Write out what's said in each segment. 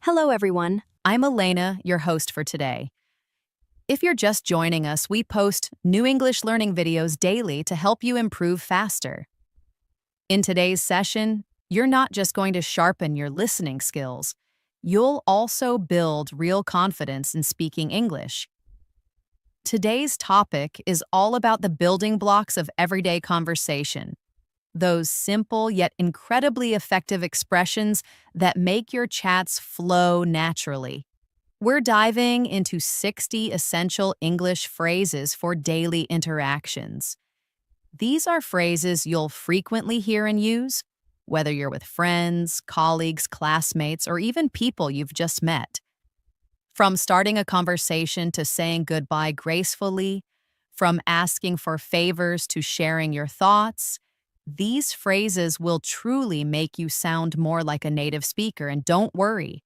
Hello, everyone. I'm Elena, your host for today. If you're just joining us, we post new English learning videos daily to help you improve faster. In today's session, you're not just going to sharpen your listening skills, you'll also build real confidence in speaking English. Today's topic is all about the building blocks of everyday conversation. Those simple yet incredibly effective expressions that make your chats flow naturally. We're diving into 60 essential English phrases for daily interactions. These are phrases you'll frequently hear and use, whether you're with friends, colleagues, classmates, or even people you've just met. From starting a conversation to saying goodbye gracefully, from asking for favors to sharing your thoughts, these phrases will truly make you sound more like a native speaker, and don't worry,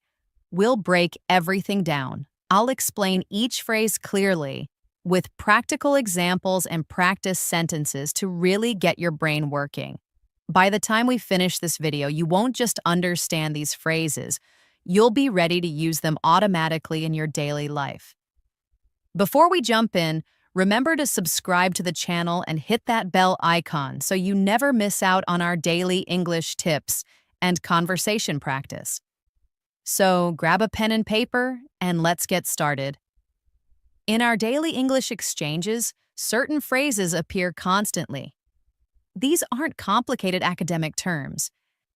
we'll break everything down. I'll explain each phrase clearly with practical examples and practice sentences to really get your brain working. By the time we finish this video, you won't just understand these phrases, you'll be ready to use them automatically in your daily life. Before we jump in, remember to subscribe to the channel and hit that bell icon so you never miss out on our daily English tips and conversation practice. So grab a pen and paper and let's get started. In our daily English exchanges, certain phrases appear constantly. These aren't complicated academic terms.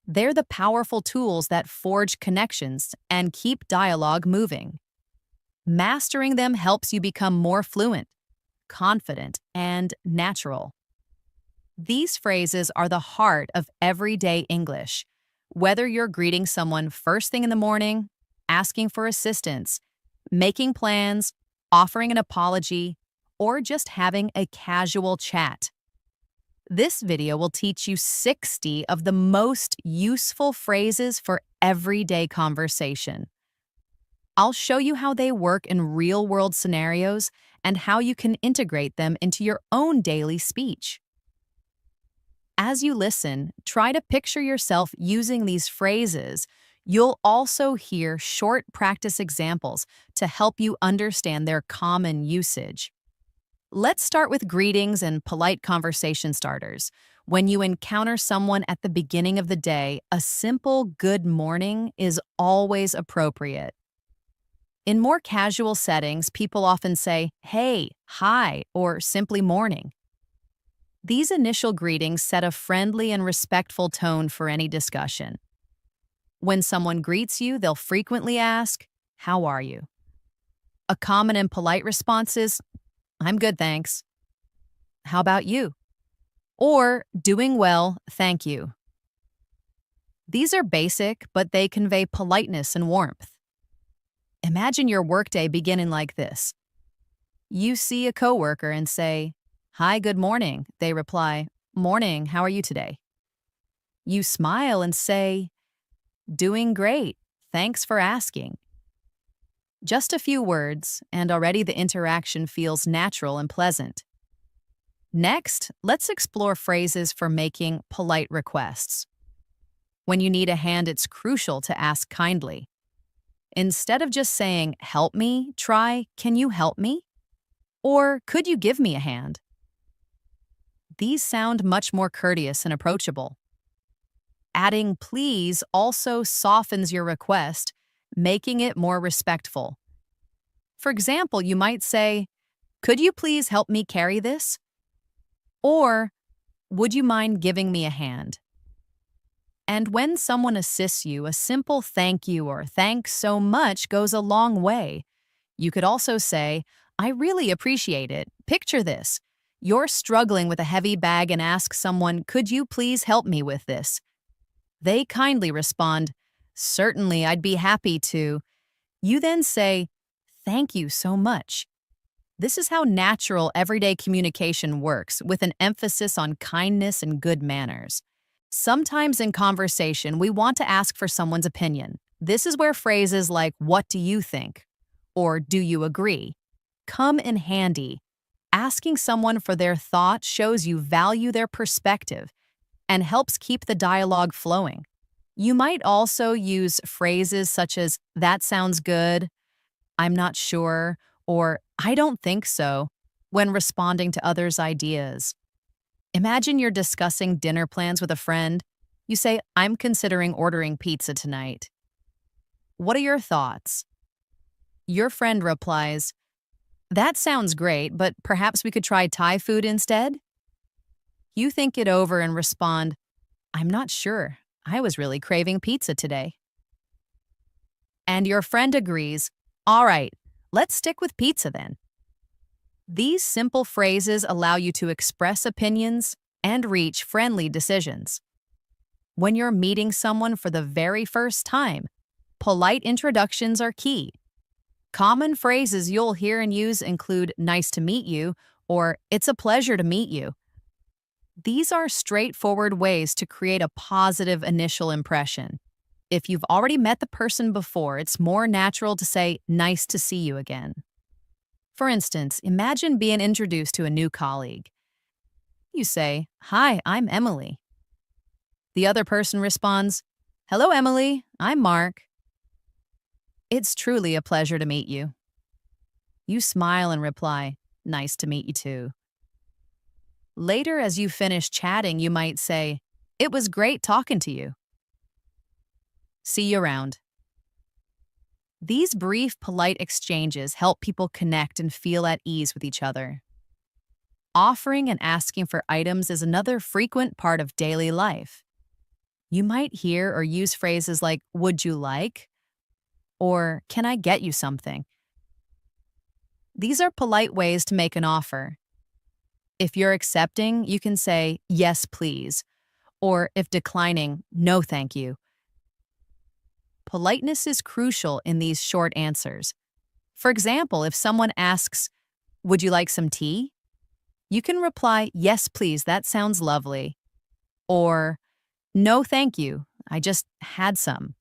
They're the powerful tools that forge connections and keep dialogue moving. Mastering them helps you become more fluent, confident, and natural. These phrases are the heart of everyday English. Whether you're greeting someone first thing in the morning, asking for assistance, making plans, offering an apology, or just having a casual chat. This video will teach you 60 of the most useful phrases for everyday conversation. I'll show you how they work in real-world scenarios and how you can integrate them into your own daily speech. As you listen, try to picture yourself using these phrases. You'll also hear short practice examples to help you understand their common usage. Let's start with greetings and polite conversation starters. When you encounter someone at the beginning of the day, a simple good morning is always appropriate. In more casual settings, people often say, hey, hi, or simply morning. These initial greetings set a friendly and respectful tone for any discussion. When someone greets you, they'll frequently ask, how are you? A common and polite response is, I'm good, thanks. How about you? Or, doing well, thank you. These are basic, but they convey politeness and warmth. Imagine your workday beginning like this. You see a coworker and say, hi, good morning. They reply, morning, how are you today? You smile and say, doing great, thanks for asking. Just a few words, and already the interaction feels natural and pleasant. Next, let's explore phrases for making polite requests. When you need a hand, it's crucial to ask kindly. Instead of just saying, help me, try, can you help me? Or, could you give me a hand? These sound much more courteous and approachable. Adding please also softens your request, making it more respectful. For example, you might say, could you please help me carry this? Or, would you mind giving me a hand? And when someone assists you, a simple thank you or thanks so much goes a long way. You could also say, I really appreciate it. Picture this. You're struggling with a heavy bag and ask someone, could you please help me with this? They kindly respond, certainly, I'd be happy to. You then say, thank you so much. This is how natural everyday communication works, with an emphasis on kindness and good manners. Sometimes in conversation, we want to ask for someone's opinion. This is where phrases like, what do you think? Or do you agree? Come in handy. Asking someone for their thought shows you value their perspective and helps keep the dialogue flowing. You might also use phrases such as, that sounds good, I'm not sure, or I don't think so, when responding to others' ideas. Imagine you're discussing dinner plans with a friend. You say, I'm considering ordering pizza tonight. What are your thoughts? Your friend replies, that sounds great, but perhaps we could try Thai food instead? You think it over and respond, I'm not sure. I was really craving pizza today. And your friend agrees, all right, let's stick with pizza then. These simple phrases allow you to express opinions and reach friendly decisions. When you're meeting someone for the very first time, polite introductions are key. Common phrases you'll hear and use include nice to meet you or it's a pleasure to meet you. These are straightforward ways to create a positive initial impression. If you've already met the person before, it's more natural to say, nice to see you again. For instance, imagine being introduced to a new colleague. You say, hi, I'm Emily. The other person responds, hello, Emily, I'm Mark. It's truly a pleasure to meet you. You smile and reply, nice to meet you too. Later, as you finish chatting, you might say, it was great talking to you. See you around. These brief, polite exchanges help people connect and feel at ease with each other. Offering and asking for items is another frequent part of daily life. You might hear or use phrases like, would you like? Or, can I get you something? These are polite ways to make an offer. If you're accepting, you can say, yes, please. Or if declining, no, thank you. Politeness is crucial in these short answers. For example, if someone asks, would you like some tea? You can reply, yes, please, that sounds lovely. Or, no, thank you, I just had some.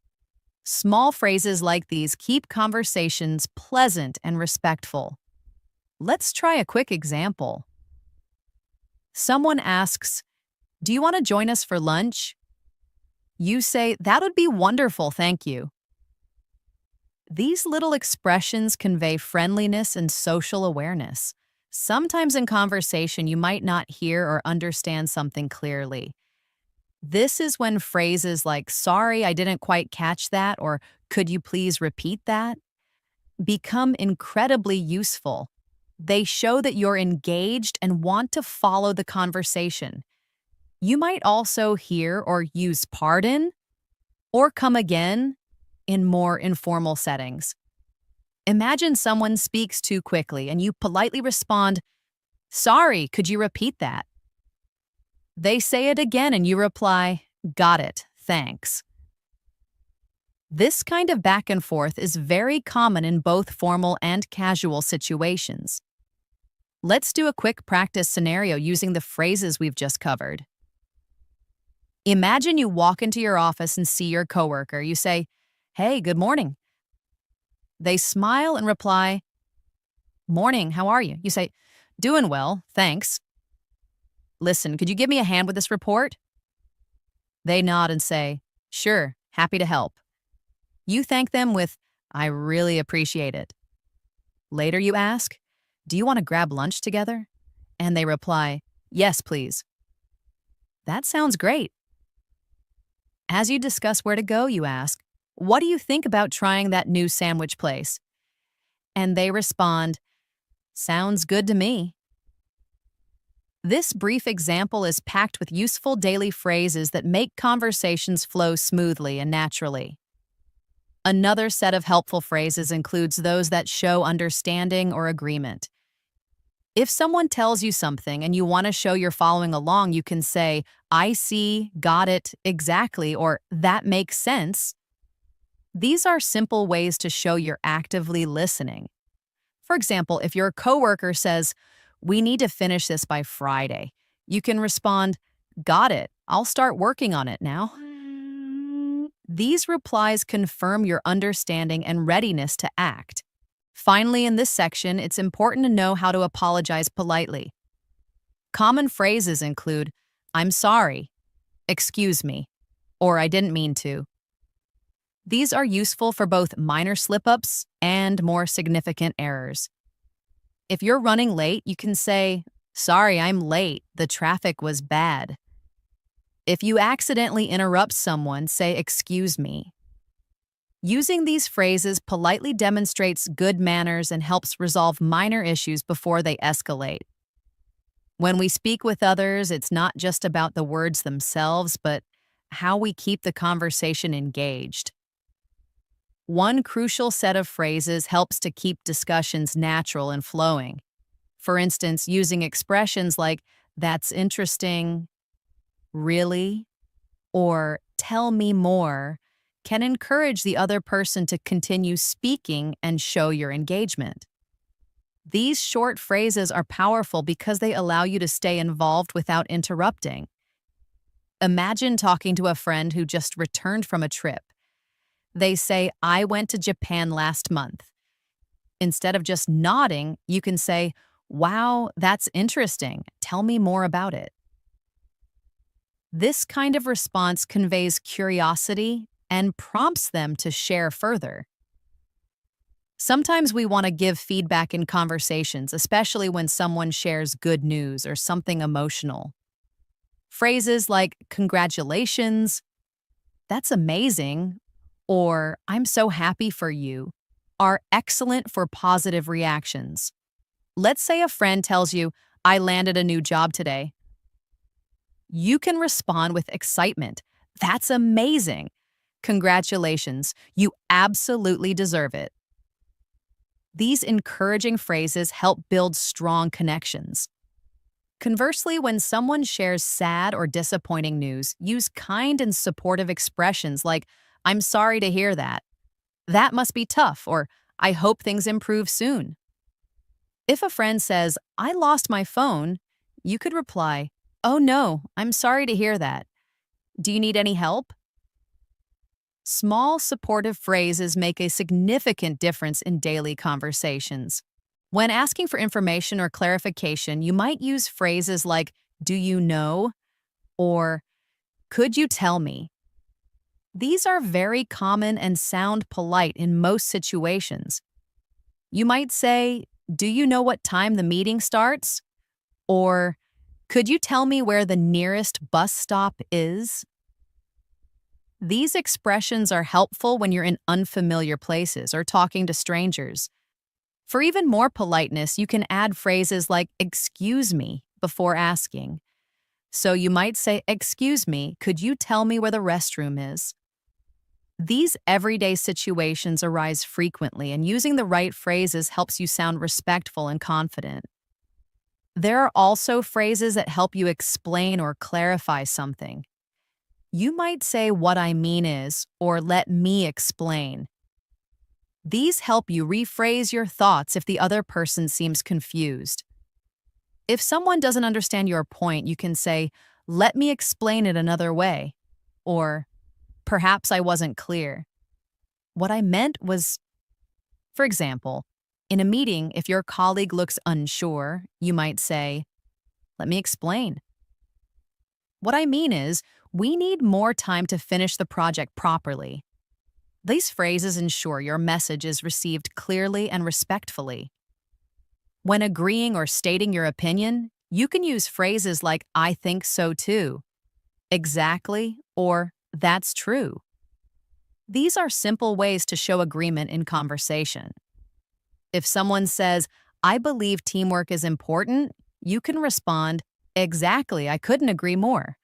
Small phrases like these keep conversations pleasant and respectful. Let's try a quick example. Someone asks, do you want to join us for lunch? You say, that would be wonderful, thank you. These little expressions convey friendliness and social awareness. Sometimes in conversation, you might not hear or understand something clearly. This is when phrases like, sorry, I didn't quite catch that, or could you please repeat that, become incredibly useful. They show that you're engaged and want to follow the conversation. You might also hear or use pardon or come again in more informal settings. Imagine someone speaks too quickly and you politely respond, sorry, could you repeat that? They say it again and you reply, got it, thanks. This kind of back and forth is very common in both formal and casual situations. Let's do a quick practice scenario using the phrases we've just covered. Imagine you walk into your office and see your coworker. You say, hey, good morning. They smile and reply, morning, how are you? You say, doing well, thanks. Listen, could you give me a hand with this report? They nod and say, sure, happy to help. You thank them with, I really appreciate it. Later you ask, do you want to grab lunch together? And they reply, yes, please. That sounds great. As you discuss where to go, you ask, what do you think about trying that new sandwich place? And they respond, sounds good to me. This brief example is packed with useful daily phrases that make conversations flow smoothly and naturally. Another set of helpful phrases includes those that show understanding or agreement. If someone tells you something and you want to show you're following along, you can say, I see, got it, exactly, or that makes sense. These are simple ways to show you're actively listening. For example, if your coworker says, we need to finish this by Friday, you can respond, got it, I'll start working on it now. These replies confirm your understanding and readiness to act. Finally, in this section, it's important to know how to apologize politely. Common phrases include, I'm sorry, excuse me, or I didn't mean to. These are useful for both minor slip-ups and more significant errors. If you're running late, you can say, "Sorry, I'm late. The traffic was bad." If you accidentally interrupt someone, say, "Excuse me." Using these phrases politely demonstrates good manners and helps resolve minor issues before they escalate. When we speak with others, it's not just about the words themselves, but how we keep the conversation engaged. One crucial set of phrases helps to keep discussions natural and flowing. For instance, using expressions like, "That's interesting," "Really," or "Tell me more" can encourage the other person to continue speaking and show your engagement. These short phrases are powerful because they allow you to stay involved without interrupting. Imagine talking to a friend who just returned from a trip. They say, "I went to Japan last month." Instead of just nodding, you can say, "Wow, that's interesting. Tell me more about it." This kind of response conveys curiosity and prompts them to share further. Sometimes we want to give feedback in conversations, especially when someone shares good news or something emotional. Phrases like "Congratulations," "That's amazing," or "I'm so happy for you" are excellent for positive reactions. Let's say a friend tells you, "I landed a new job today." You can respond with excitement. "That's amazing. Congratulations. You absolutely deserve it." These encouraging phrases help build strong connections. Conversely, when someone shares sad or disappointing news, use kind and supportive expressions like, "I'm sorry to hear that. That must be tough," or "I hope things improve soon." If a friend says, "I lost my phone," you could reply, "Oh no, I'm sorry to hear that. Do you need any help?" Small supportive phrases make a significant difference in daily conversations. When asking for information or clarification, you might use phrases like, "Do you know?" or "Could you tell me?" These are very common and sound polite in most situations. You might say, "Do you know what time the meeting starts?" or "Could you tell me where the nearest bus stop is?" These expressions are helpful when you're in unfamiliar places or talking to strangers. For even more politeness, you can add phrases like "excuse me" before asking. So you might say, "Excuse me, could you tell me where the restroom is?" These everyday situations arise frequently, and using the right phrases helps you sound respectful and confident. There are also phrases that help you explain or clarify something. You might say, "What I mean is," or "Let me explain." These help you rephrase your thoughts if the other person seems confused. If someone doesn't understand your point, you can say, "Let me explain it another way," or "Perhaps I wasn't clear. What I meant was," for example, in a meeting, if your colleague looks unsure, you might say, "Let me explain. What I mean is, we need more time to finish the project properly." These phrases ensure your message is received clearly and respectfully. When agreeing or stating your opinion, you can use phrases like "I think so too," "exactly," or "that's true." These are simple ways to show agreement in conversation. If someone says, "I believe teamwork is important," you can respond, "Exactly, I couldn't agree more."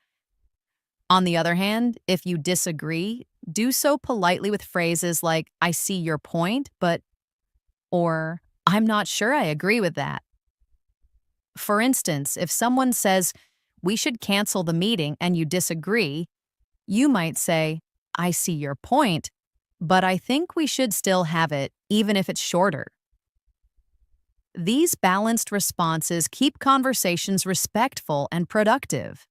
On the other hand, if you disagree, do so politely with phrases like, "I see your point, but," or "I'm not sure I agree with that." For instance, if someone says, "We should cancel the meeting," and you disagree, you might say, "I see your point, but I think we should still have it, even if it's shorter." These balanced responses keep conversations respectful and productive.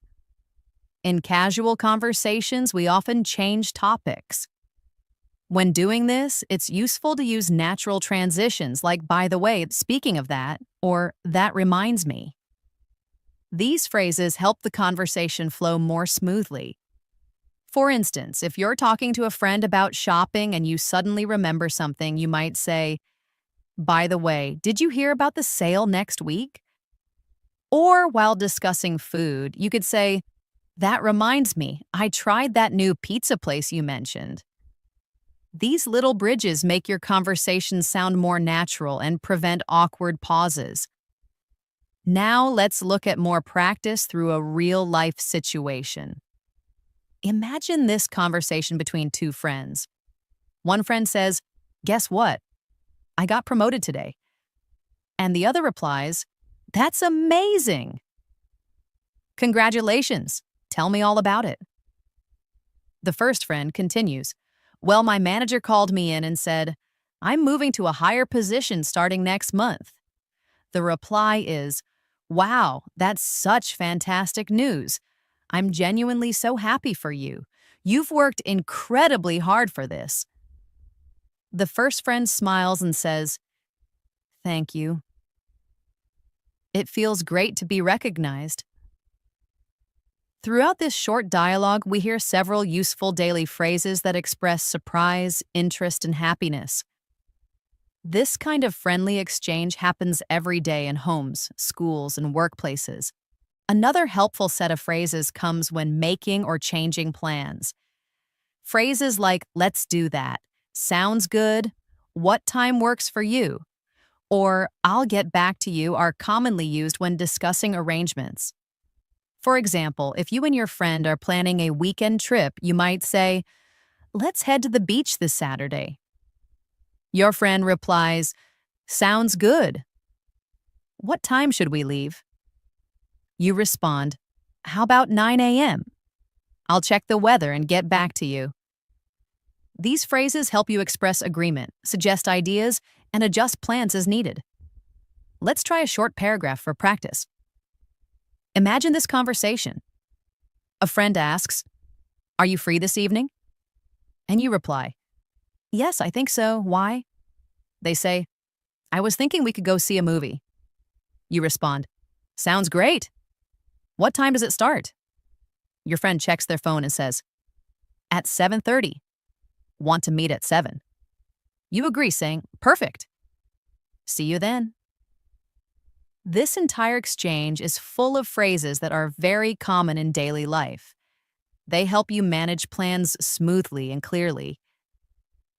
In casual conversations, we often change topics. When doing this, it's useful to use natural transitions like "by the way, speaking of that," or "that reminds me." These phrases help the conversation flow more smoothly. For instance, if you're talking to a friend about shopping and you suddenly remember something, you might say, "By the way, did you hear about the sale next week?" Or while discussing food, you could say, "That reminds me, I tried that new pizza place you mentioned." These little bridges make your conversation sound more natural and prevent awkward pauses. Now let's look at more practice through a real-life situation. Imagine this conversation between two friends. One friend says, "Guess what? I got promoted today." And the other replies, "That's amazing. Congratulations. Tell me all about it." The first friend continues, "Well, my manager called me in and said, I'm moving to a higher position starting next month." The reply is, "Wow, that's such fantastic news. I'm genuinely so happy for you. You've worked incredibly hard for this." The first friend smiles and says, "Thank you. It feels great to be recognized." Throughout this short dialogue, we hear several useful daily phrases that express surprise, interest, and happiness. This kind of friendly exchange happens every day in homes, schools, and workplaces. Another helpful set of phrases comes when making or changing plans. Phrases like, "Let's do that," "Sounds good," "What time works for you," or "I'll get back to you" are commonly used when discussing arrangements. For example, if you and your friend are planning a weekend trip, you might say, "Let's head to the beach this Saturday." Your friend replies, "Sounds good. What time should we leave?" You respond, "How about 9 a.m.? I'll check the weather and get back to you." These phrases help you express agreement, suggest ideas, and adjust plans as needed. Let's try a short paragraph for practice. Imagine this conversation. A friend asks, "Are you free this evening?" And you reply, "Yes, I think so. Why?" They say, "I was thinking we could go see a movie." You respond, "Sounds great. What time does it start?" Your friend checks their phone and says, "At 7:30. Want to meet at 7. You agree, saying, "Perfect. See you then." This entire exchange is full of phrases that are very common in daily life. They help you manage plans smoothly and clearly.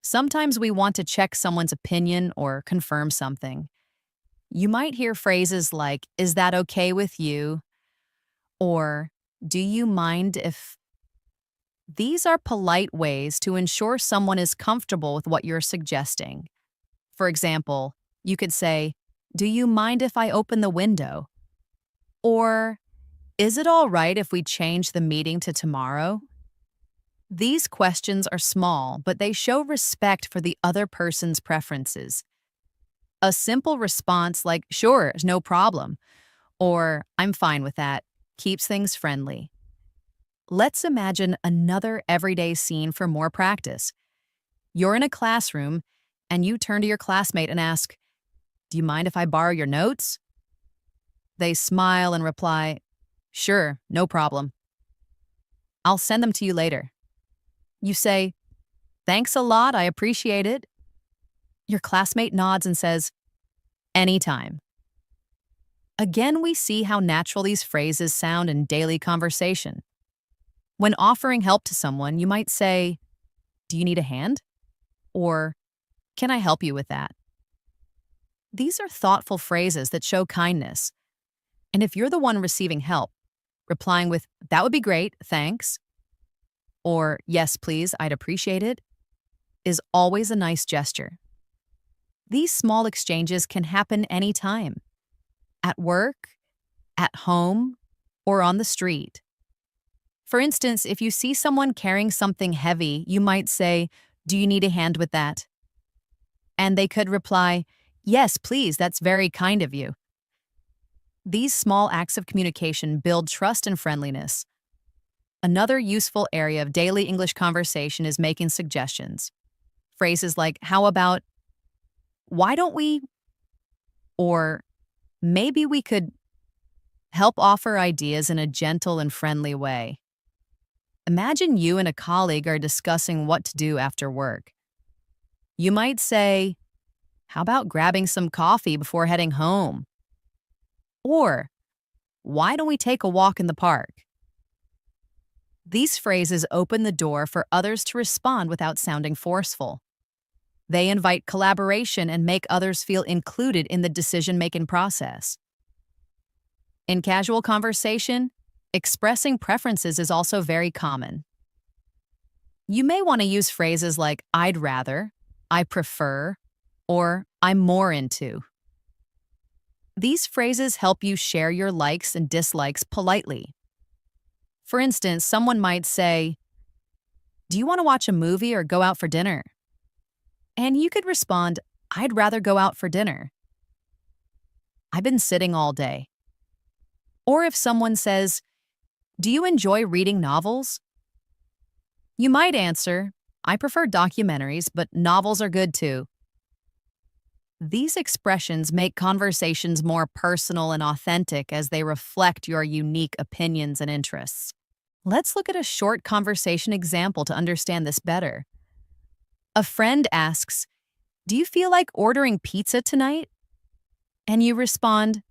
Sometimes we want to check someone's opinion or confirm something. You might hear phrases like, "Is that okay with you?" or "Do you mind if..." These are polite ways to ensure someone is comfortable with what you're suggesting. For example, you could say, "Do you mind if I open the window?" Or, "Is it all right if we change the meeting to tomorrow?" These questions are small, but they show respect for the other person's preferences. A simple response like, "Sure, no problem," or "I'm fine with that," keeps things friendly. Let's imagine another everyday scene for more practice. You're in a classroom, and you turn to your classmate and ask, "Do you mind if I borrow your notes?" They smile and reply, "Sure, no problem. I'll send them to you later." You say, "Thanks a lot, I appreciate it." Your classmate nods and says, "Anytime." Again, we see how natural these phrases sound in daily conversation. When offering help to someone, you might say, "Do you need a hand?" Or, "Can I help you with that?" These are thoughtful phrases that show kindness. And if you're the one receiving help, replying with, "That would be great, thanks," or "Yes, please, I'd appreciate it," is always a nice gesture. These small exchanges can happen anytime, at work, at home, or on the street. For instance, if you see someone carrying something heavy, you might say, "Do you need a hand with that?" And they could reply, "Yes, please, that's very kind of you." These small acts of communication build trust and friendliness. Another useful area of daily English conversation is making suggestions. Phrases like, "How about," "Why don't we," or "Maybe we could," help offer ideas in a gentle and friendly way. Imagine you and a colleague are discussing what to do after work. You might say, "How about grabbing some coffee before heading home?" Or, "Why don't we take a walk in the park?" These phrases open the door for others to respond without sounding forceful. They invite collaboration and make others feel included in the decision-making process. In casual conversation, expressing preferences is also very common. You may want to use phrases like "I'd rather," "I prefer," or "I'm more into." These phrases help you share your likes and dislikes politely. For instance, someone might say, "Do you want to watch a movie or go out for dinner?" And you could respond, "I'd rather go out for dinner. I've been sitting all day." Or if someone says, "Do you enjoy reading novels?" You might answer, "I prefer documentaries, but novels are good too." These expressions make conversations more personal and authentic as they reflect your unique opinions and interests. Let's look at a short conversation example to understand this better. A friend asks, "Do you feel like ordering pizza tonight?" And you respond,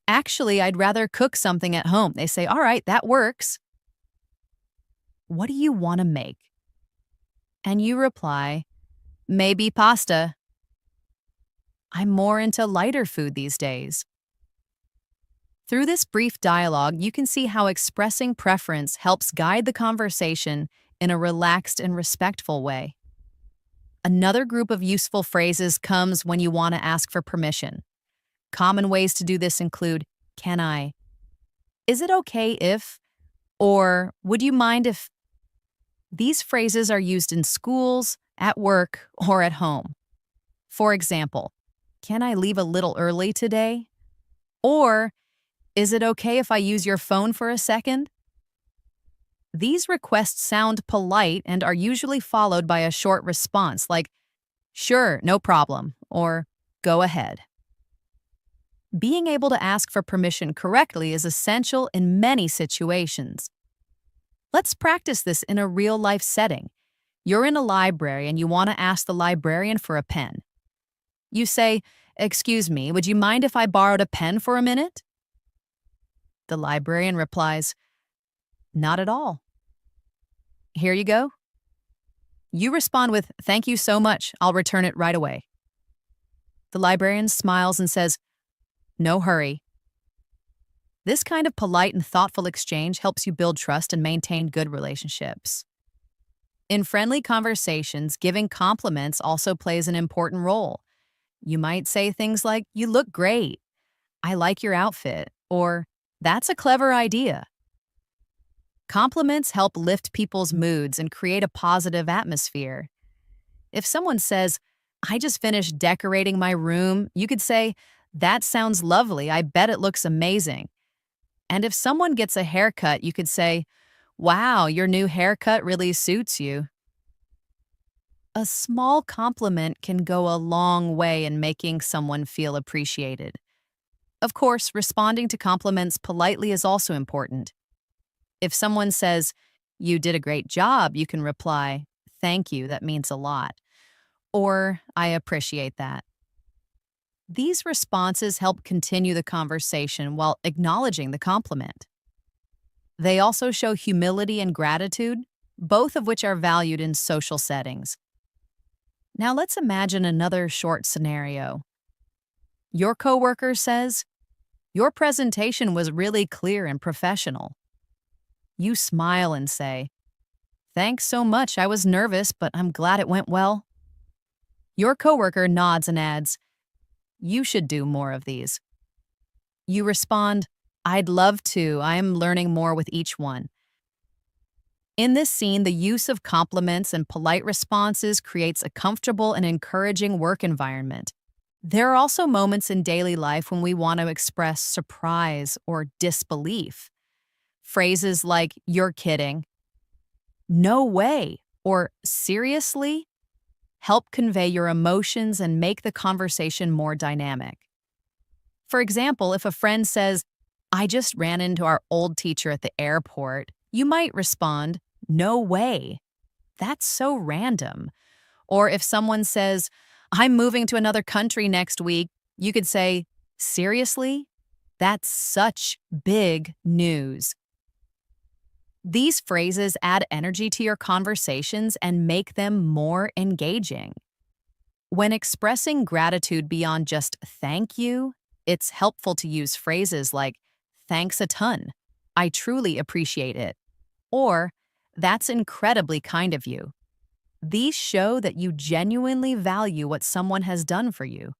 "Actually, I'd rather cook something at home." They say, "All right, that works. What do you want to make?" And you reply, "Maybe pasta. I'm more into lighter food these days." Through this brief dialogue, you can see how expressing preference helps guide the conversation in a relaxed and respectful way. Another group of useful phrases comes when you want to ask for permission. Common ways to do this include, "Can I?" "Is it okay if?" Or, "Would you mind if?" These phrases are used in schools, at work, or at home. For example, "Can I leave a little early today?" Or, "Is it okay if I use your phone for a second?" These requests sound polite and are usually followed by a short response like, "Sure, no problem," or "Go ahead." Being able to ask for permission correctly is essential in many situations. Let's practice this in a real-life setting. You're in a library and you want to ask the librarian for a pen. You say, "Excuse me, would you mind if I borrowed a pen for a minute?" The librarian replies, "Not at all. Here you go." You respond with, "Thank you so much. I'll return it right away." The librarian smiles and says, "No hurry." This kind of polite and thoughtful exchange helps you build trust and maintain good relationships. In friendly conversations, giving compliments also plays an important role. You might say things like, "You look great," "I like your outfit," or "That's a clever idea." Compliments help lift people's moods and create a positive atmosphere. If someone says, "I just finished decorating my room," you could say, "That sounds lovely. I bet it looks amazing." And if someone gets a haircut, you could say, "Wow, your new haircut really suits you." A small compliment can go a long way in making someone feel appreciated. Of course, responding to compliments politely is also important. If someone says, "You did a great job," you can reply, "Thank you, that means a lot." Or, "I appreciate that." These responses help continue the conversation while acknowledging the compliment. They also show humility and gratitude, both of which are valued in social settings. Now let's imagine another short scenario. Your coworker says, "Your presentation was really clear and professional." You smile and say, "Thanks so much. I was nervous, but I'm glad it went well." Your coworker nods and adds, "You should do more of these." You respond, "I'd love to. I am learning more with each one." In this scene, the use of compliments and polite responses creates a comfortable and encouraging work environment. There are also moments in daily life when we want to express surprise or disbelief. Phrases like, "You're kidding," "No way," or "Seriously?" help convey your emotions and make the conversation more dynamic. For example, if a friend says, "I just ran into our old teacher at the airport," you might respond, No way. That's so random. Or if someone says, I'm moving to another country next week, you could say, seriously? That's such big news. These phrases add energy to your conversations and make them more engaging. When expressing gratitude beyond just thank you, it's helpful to use phrases like, thanks a ton, I truly appreciate it, or that's incredibly kind of you. These show that you genuinely value what someone has done for you.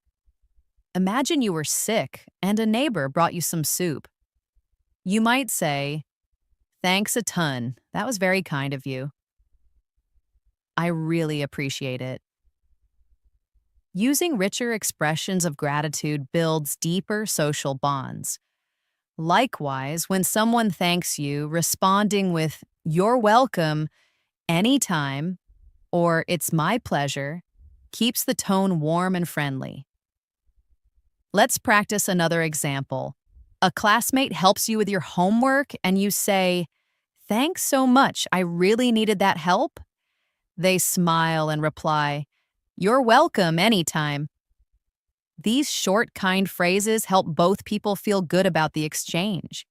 Imagine you were sick and a neighbor brought you some soup. You might say, thanks a ton, that was very kind of you. I really appreciate it. Using richer expressions of gratitude builds deeper social bonds. Likewise, when someone thanks you, responding with, you're welcome, anytime, or it's my pleasure, keeps the tone warm and friendly. Let's practice another example. A classmate helps you with your homework and you say, thanks so much, I really needed that help. They smile and reply, you're welcome anytime. These short, kind phrases help both people feel good about the exchange.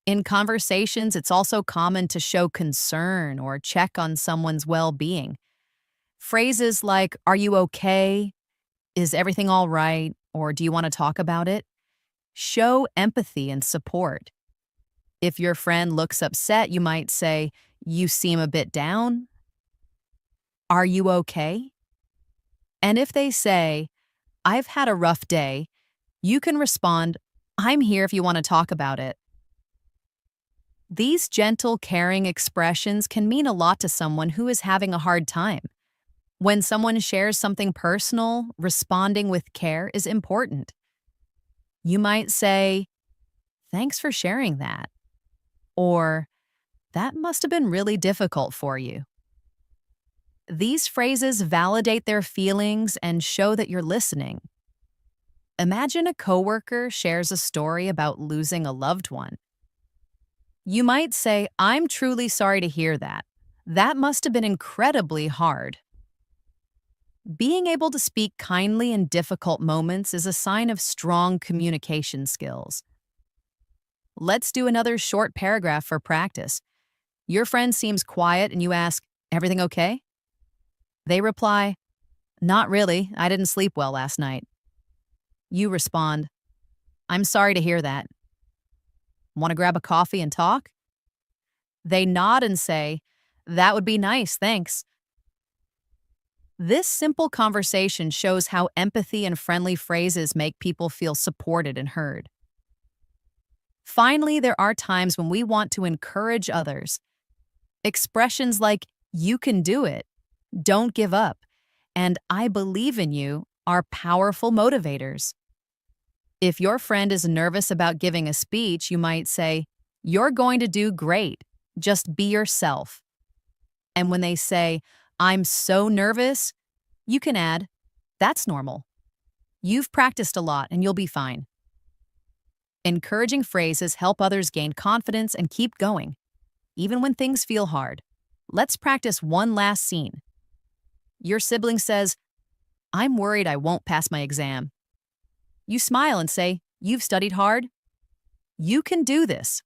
In conversations, it's also common to show concern or check on someone's well-being. Phrases like, are you okay? Is everything all right? Or do you want to talk about it? Show empathy and support. If your friend looks upset, you might say, you seem a bit down. Are you okay? And if they say, I've had a rough day, you can respond, I'm here if you want to talk about it. These gentle, caring expressions can mean a lot to someone who is having a hard time. When someone shares something personal, responding with care is important. You might say, thanks for sharing that. Or, that must have been really difficult for you. These phrases validate their feelings and show that you're listening. Imagine a coworker shares a story about losing a loved one. You might say, I'm truly sorry to hear that. That must have been incredibly hard. Being able to speak kindly in difficult moments is a sign of strong communication skills. Let's do another short paragraph for practice. Your friend seems quiet and you ask, everything okay? They reply, not really, I didn't sleep well last night. You respond, I'm sorry to hear that. Want to grab a coffee and talk? They nod and say, that would be nice, thanks. This simple conversation shows how empathy and friendly phrases make people feel supported and heard. Finally, there are times when we want to encourage others. Expressions like, you can do it, don't give up, and I believe in you are powerful motivators. If your friend is nervous about giving a speech, you might say, you're going to do great, just be yourself. And when they say, I'm so nervous, you can add, that's normal. You've practiced a lot and you'll be fine. Encouraging phrases help others gain confidence and keep going, even when things feel hard. Let's practice one last scene. Your sibling says, I'm worried I won't pass my exam. You smile and say, you've studied hard? You can do this.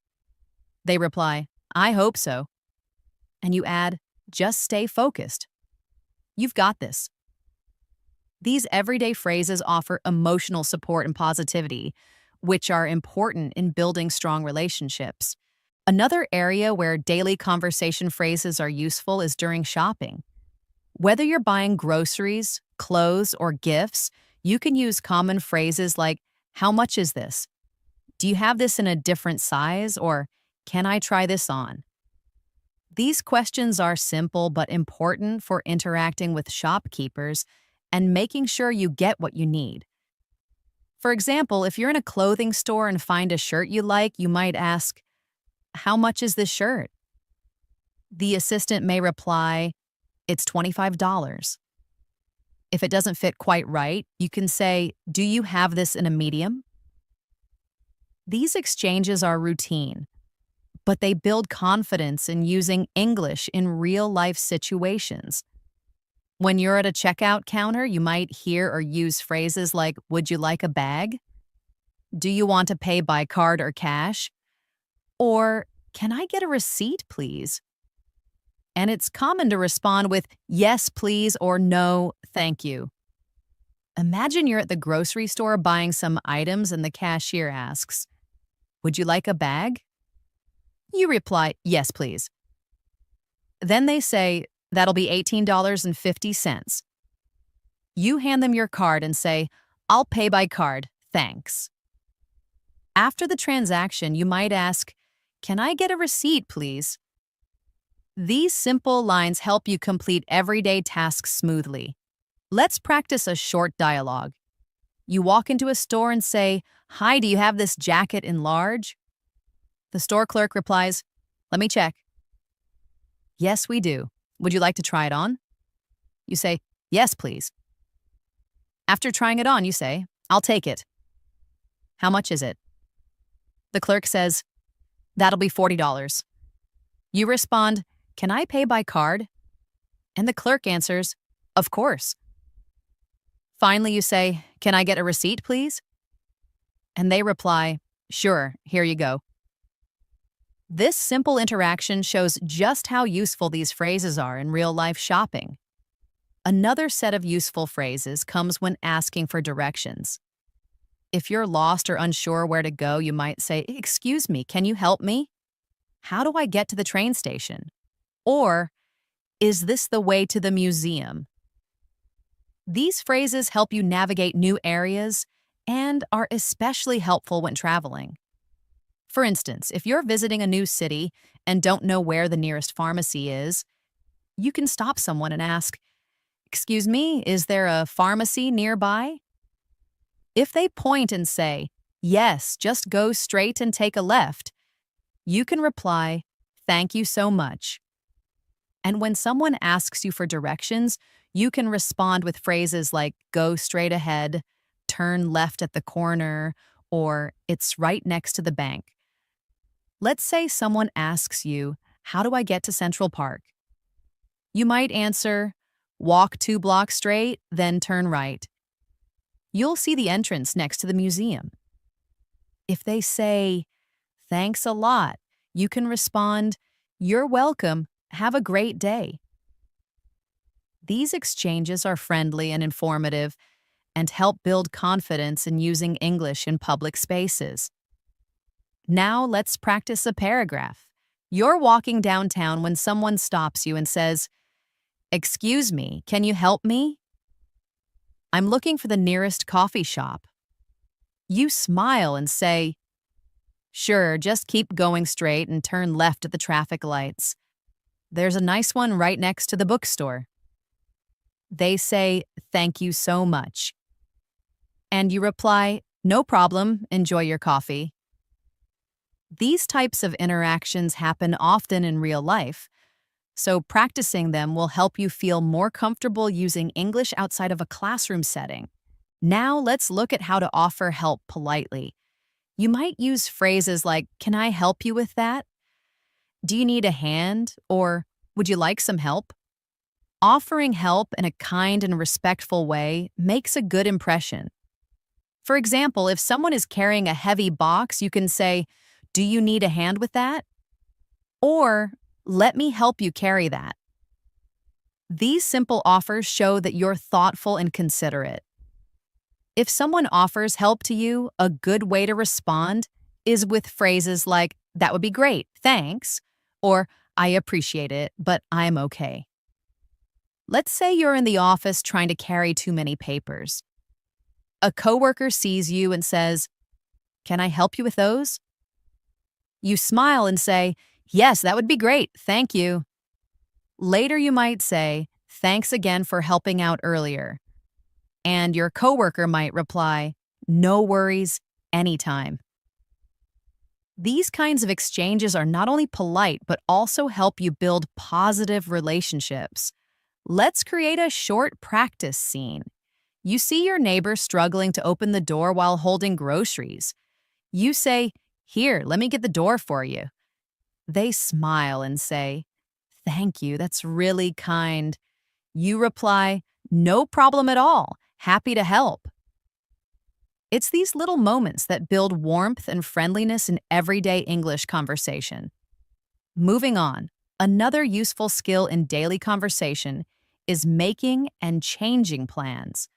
They reply, I hope so. And you add, just stay focused. You've got this. These everyday phrases offer emotional support and positivity, which are important in building strong relationships. Another area where daily conversation phrases are useful is during shopping. Whether you're buying groceries, clothes, or gifts, you can use common phrases like, how much is this? Do you have this in a different size? Or, can I try this on? These questions are simple but important for interacting with shopkeepers and making sure you get what you need. For example, if you're in a clothing store and find a shirt you like, you might ask, how much is this shirt? The assistant may reply, it's $25. If it doesn't fit quite right, you can say, do you have this in a medium? These exchanges are routine, but they build confidence in using English in real-life situations. When you're at a checkout counter, you might hear or use phrases like, "Would you like a bag?" "Do you want to pay by card or cash?" Or, "Can I get a receipt, please?" And it's common to respond with, "Yes, please," or "No, thank you." Imagine you're at the grocery store buying some items and the cashier asks, "Would you like a bag?" You reply, "Yes, please." Then they say, "That'll be $18.50. You hand them your card and say, "I'll pay by card, thanks." After the transaction, you might ask, "Can I get a receipt, please?" These simple lines help you complete everyday tasks smoothly. Let's practice a short dialogue. You walk into a store and say, "Hi, do you have this jacket in large?" The store clerk replies, "Let me check." "Yes, we do. Would you like to try it on?" You say, "Yes, please." After trying it on, you say, "I'll take it." "How much is it?" The clerk says, "That'll be $40. You respond, "Can I pay by card?" And the clerk answers, "Of course." Finally, you say, "Can I get a receipt, please?" And they reply, "Sure, here you go." This simple interaction shows just how useful these phrases are in real-life shopping. Another set of useful phrases comes when asking for directions. If you're lost or unsure where to go, you might say, "Excuse me, can you help me? How do I get to the train station?" Or, "Is this the way to the museum?" These phrases help you navigate new areas and are especially helpful when traveling. For instance, if you're visiting a new city and don't know where the nearest pharmacy is, you can stop someone and ask, "Excuse me, is there a pharmacy nearby?" If they point and say, "Yes, just go straight and take a left," you can reply, "Thank you so much." And when someone asks you for directions, you can respond with phrases like, "Go straight ahead," "Turn left at the corner," or "It's right next to the bank." Let's say someone asks you, "How do I get to Central Park?" You might answer, "Walk 2 blocks straight, then turn right. You'll see the entrance next to the museum." If they say, "Thanks a lot," you can respond, "You're welcome. Have a great day." These exchanges are friendly and informative and help build confidence in using English in public spaces. Now let's practice a paragraph. You're walking downtown when someone stops you and says, "Excuse me, can you help me? I'm looking for the nearest coffee shop." You smile and say, "Sure, just keep going straight and turn left at the traffic lights. There's a nice one right next to the bookstore." They say, "Thank you so much." And you reply, "No problem, enjoy your coffee." These types of interactions happen often in real life, so practicing them will help you feel more comfortable using English outside of a classroom setting. Now let's look at how to offer help politely. You might use phrases like, "Can I help you with that?" "Do you need a hand?" or "Would you like some help?" Offering help in a kind and respectful way makes a good impression. For example, if someone is carrying a heavy box, you can say, "Do you need a hand with that?" Or, "Let me help you carry that." These simple offers show that you're thoughtful and considerate. If someone offers help to you, a good way to respond is with phrases like, "That would be great, thanks," or "I appreciate it, but I'm okay." Let's say you're in the office trying to carry too many papers. A coworker sees you and says, "Can I help you with those?" You smile and say, "Yes, that would be great, thank you." Later you might say, "Thanks again for helping out earlier." And your coworker might reply, "No worries, anytime." These kinds of exchanges are not only polite, but also help you build positive relationships. Let's create a short practice scene. You see your neighbor struggling to open the door while holding groceries. You say, "Here, let me get the door for you." They smile and say, "Thank you, that's really kind." You reply, "No problem at all. Happy to help." It's these little moments that build warmth and friendliness in everyday English conversation. Moving on, another useful skill in daily conversation is making and changing plans.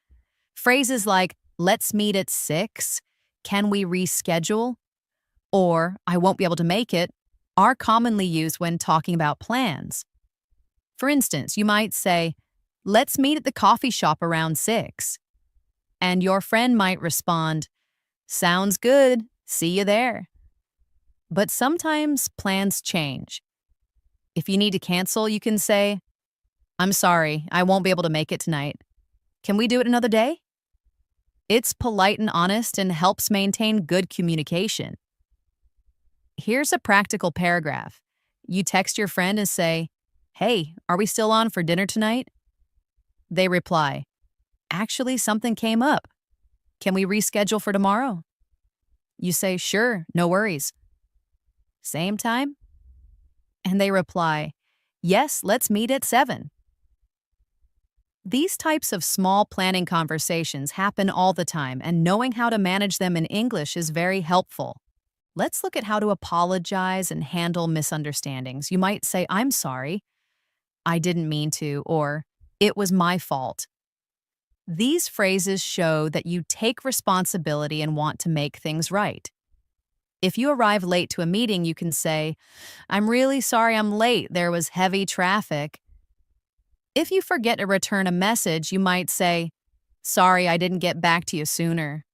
Phrases like, "Let's meet at 6, "Can we reschedule?" or "I won't be able to make it" are commonly used when talking about plans. For instance, you might say, "Let's meet at the coffee shop around 6." And your friend might respond, "Sounds good. See you there." But sometimes plans change. If you need to cancel, you can say, "I'm sorry, I won't be able to make it tonight. Can we do it another day?" It's polite and honest and helps maintain good communication. Here's a practical paragraph. You text your friend and say, "Hey, are we still on for dinner tonight?" They reply, "Actually, something came up. Can we reschedule for tomorrow?" You say, "Sure, no worries." "Same time?" And they reply, "Yes, let's meet at 7." These types of small planning conversations happen all the time, and knowing how to manage them in English is very helpful. Let's look at how to apologize and handle misunderstandings. You might say, "I'm sorry, I didn't mean to," or "It was my fault." These phrases show that you take responsibility and want to make things right. If you arrive late to a meeting, you can say, "I'm really sorry I'm late. There was heavy traffic." If you forget to return a message, you might say, "Sorry, I didn't get back to you sooner."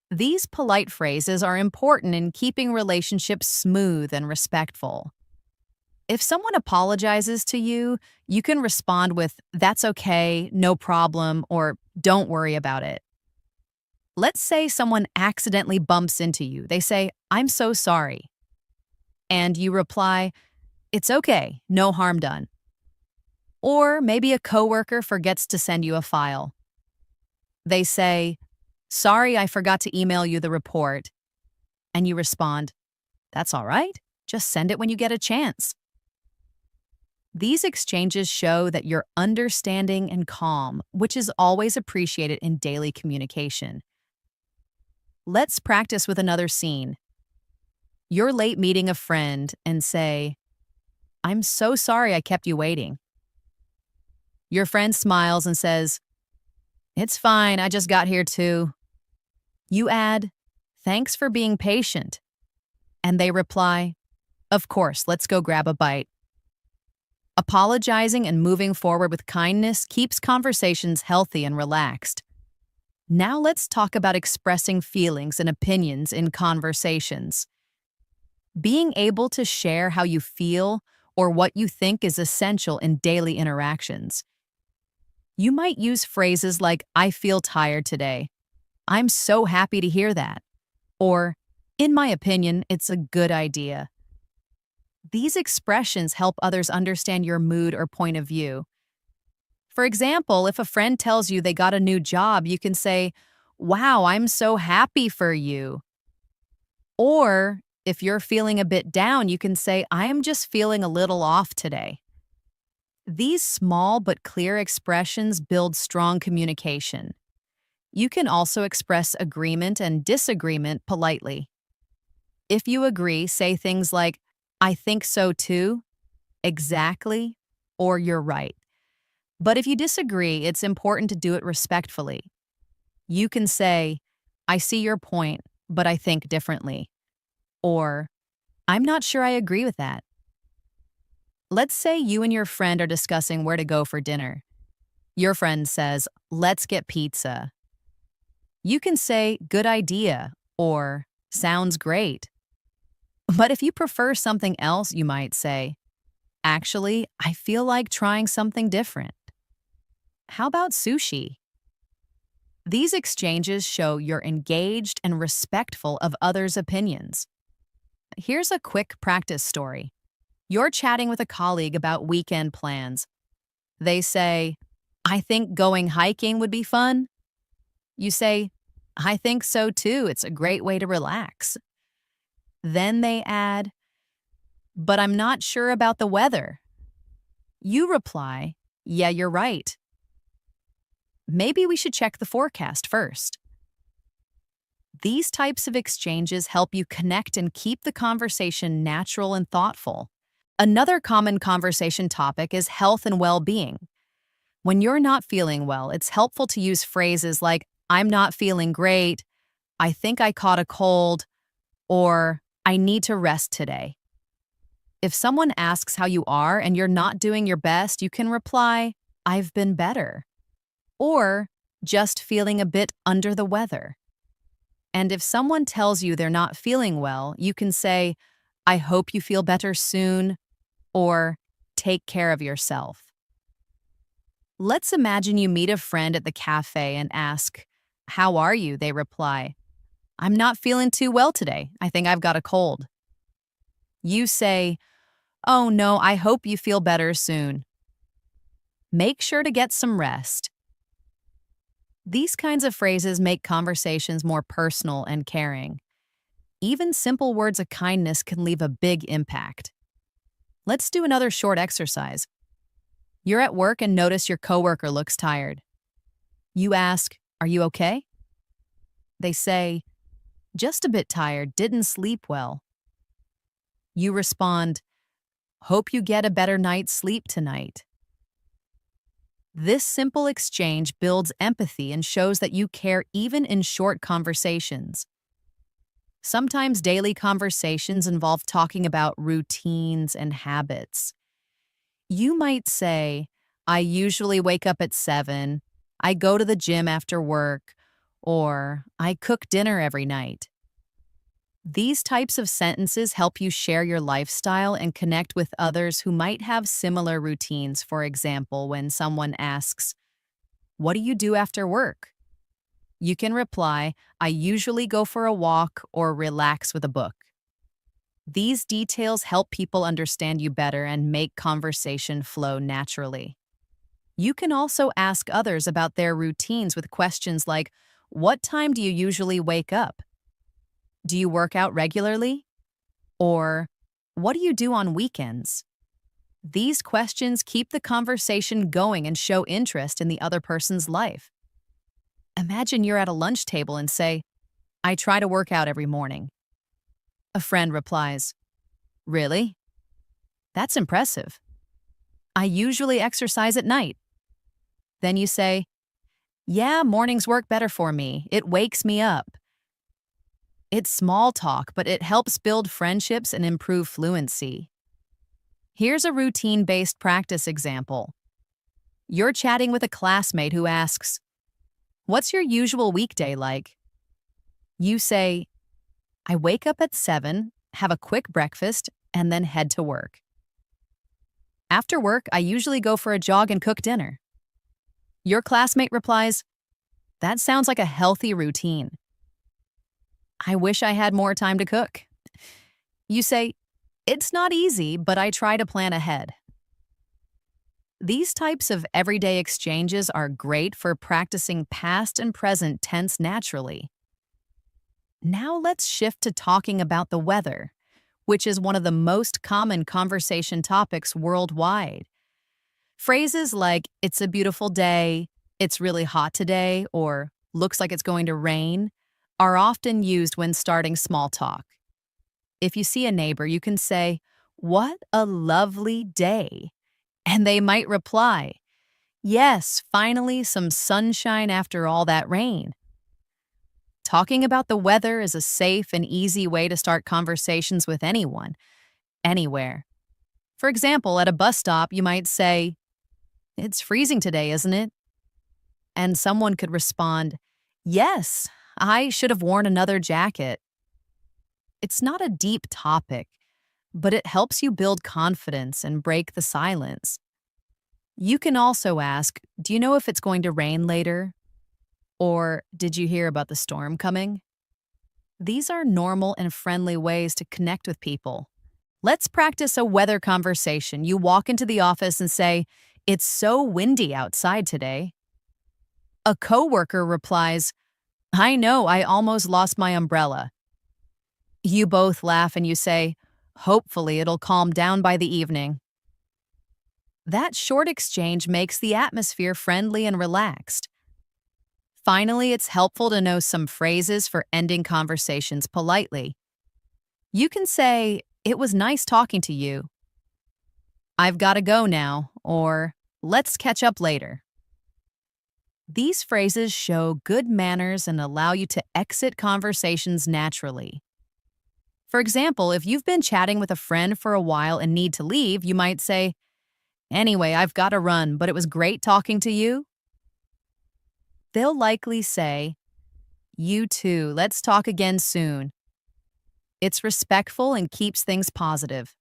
These polite phrases are important in keeping relationships smooth and respectful. If someone apologizes to you, you can respond with, "That's okay, no problem," or "Don't worry about it." Let's say someone accidentally bumps into you. They say, "I'm so sorry." And you reply, "It's okay, no harm done." Or maybe a coworker forgets to send you a file. They say, "Sorry, I forgot to email you the report." And you respond, "That's all right. Just send it when you get a chance." These exchanges show that you're understanding and calm, which is always appreciated in daily communication. Let's practice with another scene. You're late meeting a friend and say, "I'm so sorry I kept you waiting." Your friend smiles and says, "It's fine, I just got here too." You add, "Thanks for being patient." And they reply, "Of course, let's go grab a bite." Apologizing and moving forward with kindness keeps conversations healthy and relaxed. Now let's talk about expressing feelings and opinions in conversations. Being able to share how you feel or what you think is essential in daily interactions. You might use phrases like, "I feel tired today." "I'm so happy to hear that." Or, "In my opinion, it's a good idea." These expressions help others understand your mood or point of view. For example, if a friend tells you they got a new job, you can say, "Wow, I'm so happy for you." Or, if you're feeling a bit down, you can say, "I am just feeling a little off today." These small but clear expressions build strong communication. You can also express agreement and disagreement politely. If you agree, say things like, "I think so too," "Exactly," or "You're right." But if you disagree, it's important to do it respectfully. You can say, "I see your point, but I think differently." Or, "I'm not sure I agree with that." Let's say you and your friend are discussing where to go for dinner. Your friend says, "Let's get pizza." You can say, "Good idea," or "Sounds great." But if you prefer something else, you might say, "Actually, I feel like trying something different. How about sushi?" These exchanges show you're engaged and respectful of others' opinions. Here's a quick practice story. You're chatting with a colleague about weekend plans. They say, "I think going hiking would be fun." You say, "I think so too. It's a great way to relax." Then they add, but I'm not sure about the weather. You reply, yeah, you're right. Maybe we should check the forecast first. These types of exchanges help you connect and keep the conversation natural and thoughtful. Another common conversation topic is health and well-being. When you're not feeling well, it's helpful to use phrases like, I'm not feeling great, I think I caught a cold, or I need to rest today. If someone asks how you are and you're not doing your best, you can reply, I've been better, or just feeling a bit under the weather. And if someone tells you they're not feeling well, you can say, I hope you feel better soon, or take care of yourself. Let's imagine you meet a friend at the cafe and ask, how are you? They reply, I'm not feeling too well today. I think I've got a cold. You say, oh no, I hope you feel better soon. Make sure to get some rest. These kinds of phrases make conversations more personal and caring. Even simple words of kindness can leave a big impact. Let's do another short exercise. You're at work and notice your coworker looks tired. You ask, are you okay? They say, just a bit tired, didn't sleep well. You respond, hope you get a better night's sleep tonight. This simple exchange builds empathy and shows that you care even in short conversations. Sometimes daily conversations involve talking about routines and habits. You might say, I usually wake up at 7, I go to the gym after work, or I cook dinner every night. These types of sentences help you share your lifestyle and connect with others who might have similar routines. For example, when someone asks, what do you do after work? You can reply, I usually go for a walk or relax with a book. These details help people understand you better and make conversation flow naturally. You can also ask others about their routines with questions like, what time do you usually wake up? Do you work out regularly? Or, what do you do on weekends? These questions keep the conversation going and show interest in the other person's life. Imagine you're at a lunch table and say, I try to work out every morning. A friend replies, really? That's impressive. I usually exercise at night. Then you say, yeah, mornings work better for me. It wakes me up. It's small talk, but it helps build friendships and improve fluency. Here's a routine-based practice example. You're chatting with a classmate who asks, what's your usual weekday like? You say, I wake up at 7, have a quick breakfast, and then head to work. After work, I usually go for a jog and cook dinner. Your classmate replies, that sounds like a healthy routine. I wish I had more time to cook. You say, it's not easy, but I try to plan ahead. These types of everyday exchanges are great for practicing past and present tense naturally. Now let's shift to talking about the weather, which is one of the most common conversation topics worldwide. Phrases like, it's a beautiful day, it's really hot today, or looks like it's going to rain, are often used when starting small talk. If you see a neighbor, you can say, what a lovely day. And they might reply, yes, finally some sunshine after all that rain. Talking about the weather is a safe and easy way to start conversations with anyone, anywhere. For example, at a bus stop, you might say, it's freezing today, isn't it? And someone could respond, yes, I should have worn another jacket. It's not a deep topic, but it helps you build confidence and break the silence. You can also ask, do you know if it's going to rain later? Or did you hear about the storm coming? These are normal and friendly ways to connect with people. Let's practice a weather conversation. You walk into the office and say, it's so windy outside today. A coworker replies, I know, I almost lost my umbrella. You both laugh and you say, Hopefully, it'll calm down by the evening. That short exchange makes the atmosphere friendly and relaxed. Finally, it's helpful to know some phrases for ending conversations politely. You can say, "It was nice talking to you." "I've got to go now," or "Let's catch up later." These phrases show good manners and allow you to exit conversations naturally. For example, if you've been chatting with a friend for a while and need to leave, you might say, "Anyway, I've got to run, but it was great talking to you." They'll likely say, "You too, let's talk again soon." It's respectful and keeps things positive.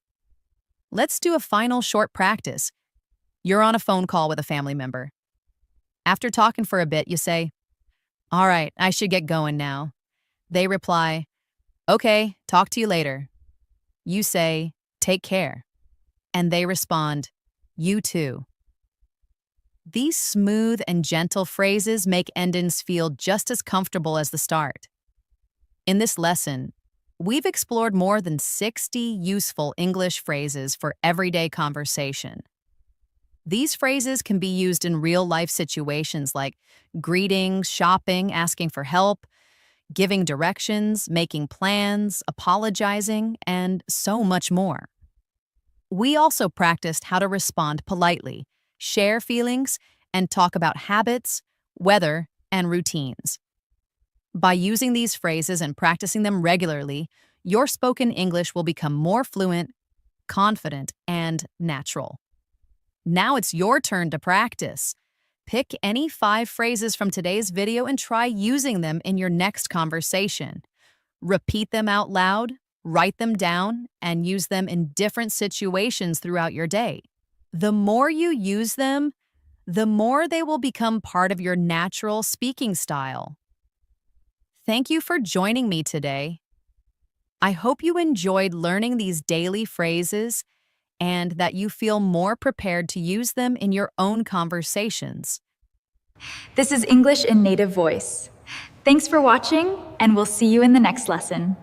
Let's do a final short practice. You're on a phone call with a family member. After talking for a bit, you say, "All right, I should get going now." They reply, "Okay, talk to you later." You say, "Take care." And they respond, "You too." These smooth and gentle phrases make endings feel just as comfortable as the start. In this lesson, we've explored more than 60 useful English phrases for everyday conversation. These phrases can be used in real-life situations like greetings, shopping, asking for help, giving directions, making plans, apologizing, and so much more. We also practiced how to respond politely, share feelings, and talk about habits, weather, and routines. By using these phrases and practicing them regularly, your spoken English will become more fluent, confident, and natural. Now it's your turn to practice. Pick any 5 phrases from today's video and try using them in your next conversation. Repeat them out loud, write them down, and use them in different situations throughout your day. The more you use them, the more they will become part of your natural speaking style. Thank you for joining me today. I hope you enjoyed learning these daily phrases and that you feel more prepared to use them in your own conversations. This is English in Native Voice. Thanks for watching, and we'll see you in the next lesson.